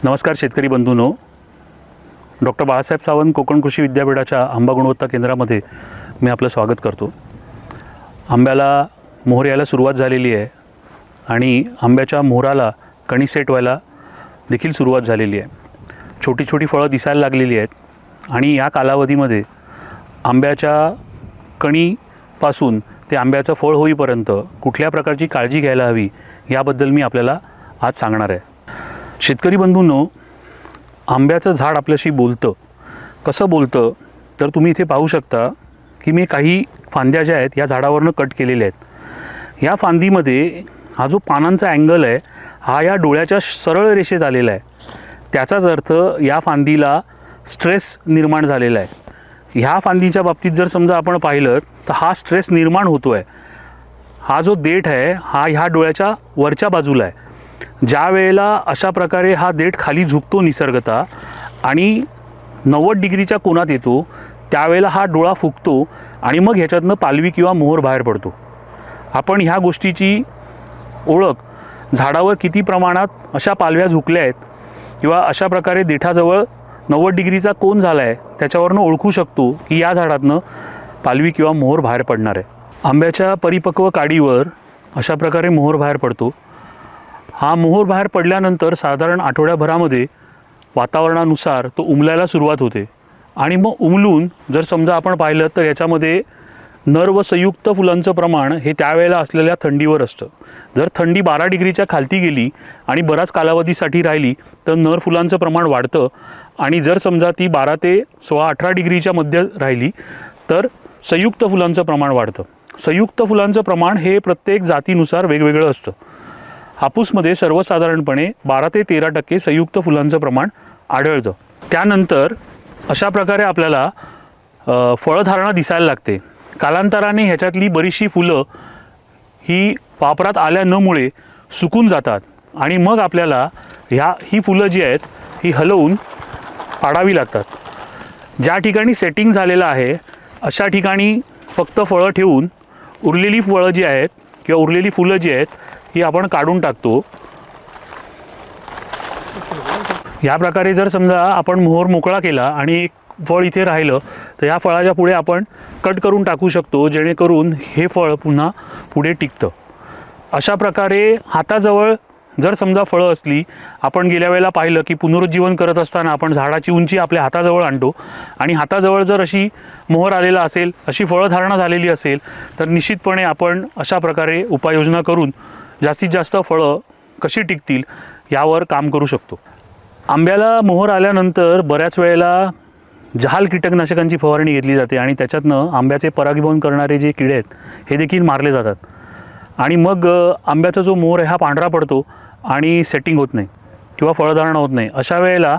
नमस्कार शेतकरी बंधूंनो, डॉक्टर बाळासाहेब सावंत कोकण कृषी विद्यापीठाच्या आंबा गुणवत्ता केंद्रामध्ये मी आपलं स्वागत करतो। आंब्याला मोहर यायला सुरुवात झालेली आहे आणि आंब्याच्या मोहराला कणी सेट व्हायला देखील सुरुवात झालेली आहे। छोटी छोटी फळं दिसायला लागलेली आहेत आणि या कालावधीमध्ये आंब्याच्या कणीपासून ते आंब्याचं फळ होईपर्यंत कुठल्या प्रकारची काळजी घ्यायला हवी याबद्दल मी आपल्याला आज सांगणार आहे। शेतकरी बंधूंनो, आंब्याचं झाड आपल्याशी बोलतं। कसं बोलतं तर तुम्ही इथे पाहू शकता की मी काही फांद्या ज्या आहेत या झाडावरनं कट केलेल्या आहेत। या फांदीमध्ये हा जो पानांचा अँगल आहे हा या डोळ्याच्या सरळ रेषेत आलेला आहे। त्याचाच अर्थ या फांदीला स्ट्रेस निर्माण झालेला आहे। ह्या फांदीच्या बाबतीत जर समजा आपण पाहिलं तर हा स्ट्रेस निर्माण होतो आहे। हा जो देठ आहे हा ह्या डोळ्याच्या वरच्या बाजूला आहे। ज्या वेळेला अशा प्रकारे हा देठ खाली झुकतो निसर्गतः आणि 90 डिग्रीच्या कोनात येतो त्यावेळेला हा डोळा फुगतो आणि मग ह्याच्यातनं पालवी किंवा मोहर बाहेर पडतो। आपण ह्या गोष्टीची ओळख झाडावर किती प्रमाणात अशा पालव्या झुकल्या आहेत किंवा अशा प्रकारे देठाजवळ 90 डिग्रीचा कोन झाला आहे त्याच्यावरनं ओळखू शकतो की या झाडातनं पालवी किंवा मोहर बाहेर पडणार आहे। आंब्याच्या परिपक्व काडीवर अशा प्रकारे मोहर बाहेर पडतो। हा मोहर बाहेर पडल्यानंतर साधारण आठवड्याभरामध्ये वातावरणानुसार तो उमलायला सुरुवात होते आणि मग उमलून जर समजा आपण पाहिलं तर याच्यामध्ये नर व संयुक्त फुलांचं प्रमाण हे त्यावेळेला असलेल्या थंडीवर असतं। जर थंडी 12 डिग्रीच्या खालती गेली आणि बराच कालावधीसाठी राहिली तर नर फुलांचं प्रमाण वाढतं आणि जर समजा ती 12 ते 16-18 डिग्रीच्या मध्ये राहिली तर संयुक्त फुलांचं प्रमाण वाढतं। संयुक्त फुलांचं प्रमाण हे प्रत्येक जातीनुसार वेगवेगळं असतं। हापूसमध्ये सर्वसाधारणपणे 12 ते 13% संयुक्त फुलांचं प्रमाण आढळतं। त्यानंतर अशा प्रकारे आपल्याला फळधारणा दिसायला लागते। कालांतराने ह्याच्यातली बरीचशी फुलं ही वापरात आल्या नमुळे सुकून जातात आणि मग आपल्याला ही फुलं जी आहेत ही हलवून पाडावी लागतात। ज्या ठिकाणी सेटिंग झालेलं आहे अशा ठिकाणी फक्त फळं ठेवून उरलेली फळं जी आहेत किंवा उरलेली फुलं जी आहेत ही आपण काढून टाकतो। या प्रकारे जर समजा आपण मोहर मोकळा केला आणि एक फळ इथे राहिलं तर या फळाच्या पुढे आपण कट करून टाकू शकतो जेणेकरून हे फळ पुन्हा पुढे टिकतं। अशा प्रकारे हाताजवळ जर समजा फळं असली, आपण गेल्या वेळेला पाहिलं की पुनरुज्जीवन करत असताना आपण झाडाची उंची आपल्या हाताजवळ आणतो आणि हाताजवळ जर अशी मोहर आलेला असेल, अशी फळधारणा झालेली असेल तर निश्चितपणे आपण अशा प्रकारे उपाययोजना करून जास्तीत जास्त फळं कशी टिकतील यावर काम करू शकतो। आंब्याला मोहर आल्यानंतर बऱ्याच वेळेला जहाल कीटकनाशकांची फवारणी घेतली जाते आणि त्याच्यातनं आंब्याचे परागीभवन करणारे जे किडे आहेत हे देखील मारले जातात आणि मग आंब्याचा जो मोहर आहे हा पांढरा पडतो आणि सेटिंग होत नाही किंवा फळधारणा होत नाही। अशा वेळेला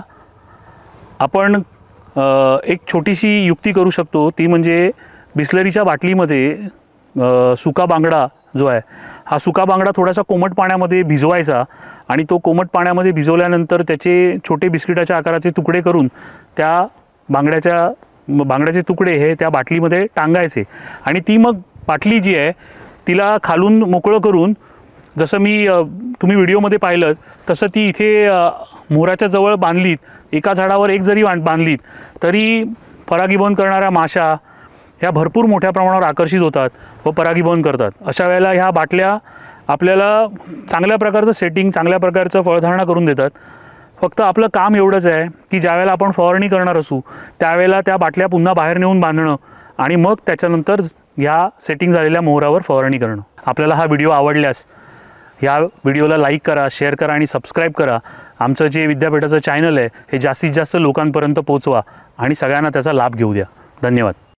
आपण एक छोटीशी युक्ती करू शकतो, ती म्हणजे बिस्लरीच्या बाटलीमध्ये सुका बांगडा जो आहे हा सुका बांगडा थोडासा कोमट पाण्यामध्ये भिजवायचा आणि तो कोमट पाण्यामध्ये भिजवल्यानंतर त्याचे छोटे बिस्किटाच्या आकाराचे तुकडे करून त्या बांगड्याचे तुकडे हे त्या बाटलीमध्ये टांगायचे आणि ती मग बाटली जी आहे तिला खालून मोकळं करून जसं तुम्ही व्हिडिओमध्ये पाहिलं तसं ती इथे मोहराच्या जवळ बांधलीत, एका झाडावर एक जरी बांधलीत तरी परागीभवन करणाऱ्या माशा ह्या भरपूर मोठ्या प्रमाणावर आकर्षित होतात व परागीभवन करतात। अशा वेळेला ह्या बाटल्या आपल्याला चांगल्या प्रकारचं सेटिंग, चांगल्या प्रकारचं फळधारणा करून देतात। फक्त आपलं काम एवढंच आहे की ज्यावेळेला आपण फवारणी करणार असू त्यावेळेला त्या बाटल्या पुन्हा बाहेर नेऊन बांधणं आणि मग त्याच्यानंतर या सेटिंग झालेल्या मोहरावर फवारणी करणं। आपल्याला हा व्हिडिओ आवडल्यास या व्हिडिओला लाईक करा, शेअर करा आणि सबस्क्राईब करा। आमचं जे विद्यापीठाचं चॅनल आहे हे जास्तीत जास्त लोकांपर्यंत पोहोचवा आणि सगळ्यांना त्याचा लाभ घेऊ द्या। धन्यवाद।